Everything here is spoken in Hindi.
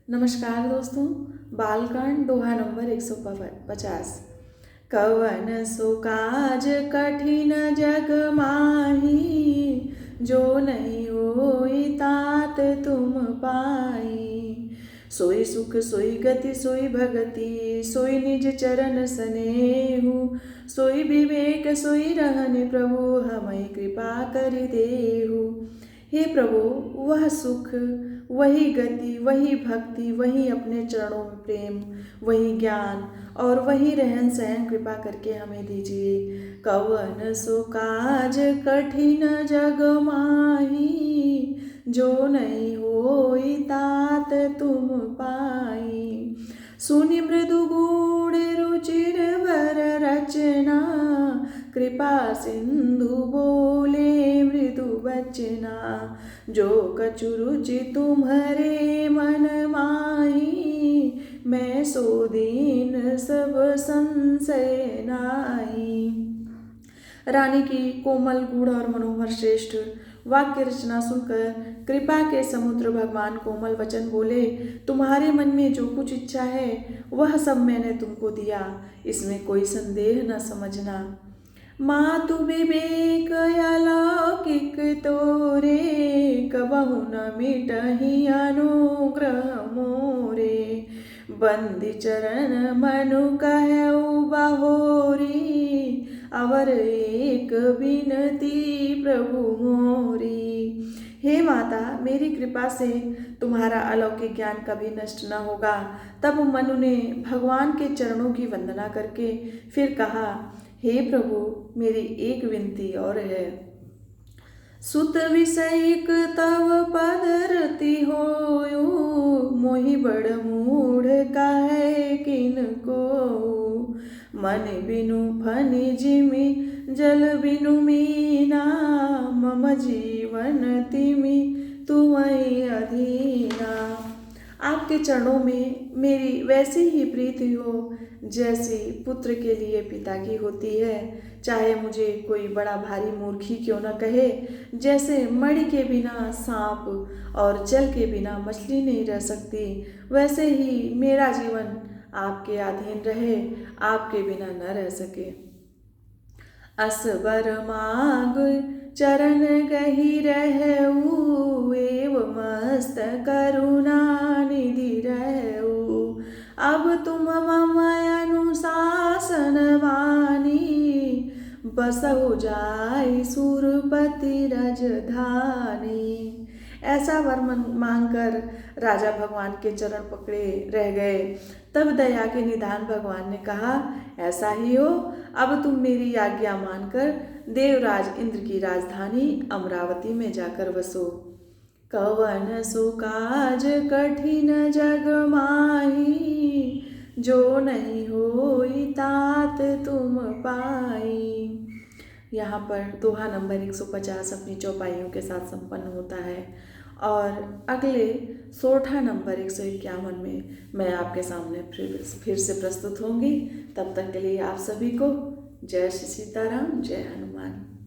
नमस्कार दोस्तों। बालकांड दोहा नंबर 150। कवन सो काज कठिन जग माही, जो नहीं होई तात तुम पाई। सोई सुख सोई गति सोई भगति, सोई निज चरण सनेहु। सोई विवेक सोई रहने प्रभु, हमें कृपा कर देहु। हे प्रभु, वह सुख, वही गति, वही भक्ति, वही अपने चरणों में प्रेम, वही ज्ञान और वही रहन सहन कृपा करके हमें दीजिए। कवन सो काज कठिन जग माही, जो नहीं होई तात तुम पाई। सुनि मृदु गूढ़ रुचिर वर रचना, कृपा सिंधु बोले मृदु बचना। जो कछु रुचि तुम्हारे मन माही, मैं सो दीन सब संशय नाई। रानी की कोमल गूढ़ और मनोहर श्रेष्ठ वाक्य रचना सुनकर कृपा के समुद्र भगवान कोमल वचन बोले, तुम्हारे मन में जो कुछ इच्छा है वह सब मैंने तुमको दिया, इसमें कोई संदेह न समझना। मातु विवेक अलौकिक तोरे, कबहु न मिटहि अनुग्रह मोरे। बंदी चरण मनु कहु बहोरी, अवर एक विनती प्रभु मोरी। हे माता, मेरी कृपा से तुम्हारा अलौकिक ज्ञान कभी नष्ट न होगा। तब मनु ने भगवान के चरणों की वंदना करके फिर कहा, हे प्रभु, मेरी एक विनती और है। सुत विषयिक तव पद रति होयु, मोहि बड़ मूढ़ काहे किनको। मन बिनु फनि जिमि जल बिनु मीना, मम जीवन तिमि तुमहि अधीना। आपके चरणों में मेरी वैसी ही प्रीति हो जैसी पुत्र के लिए पिता की होती है। चाहे मुझे कोई बड़ा भारी मूर्खी क्यों न कहे, जैसे मणि के बिना सांप और जल के बिना मछली नहीं रह सकती, वैसे ही मेरा जीवन आपके अधीन रहे, आपके बिना न रह सके। असबर मांग चरण गही रहू, एव मस्त करुणा निधि रहू। अब तुम मम अनुशासन वानी, बसहु जाई सुरपति रजधानी। ऐसा वर मांगकर राजा भगवान के चरण पकड़े रह गए। तब दया के निधान भगवान ने कहा, ऐसा ही हो, अब तुम मेरी आज्ञा मानकर देवराज इंद्र की राजधानी अमरावती में जाकर बसो। कवन सो काज कठिन जग माही, जो नहीं होई तात तुम पाई। यहाँ पर दोहा नंबर 150 अपनी चौपाइयों के साथ संपन्न होता है और अगले सोठा नंबर 151 में मैं आपके सामने फिर से प्रस्तुत होंगी। तब तक के लिए आप सभी को जय श्री सीताराम, जय हनुमान।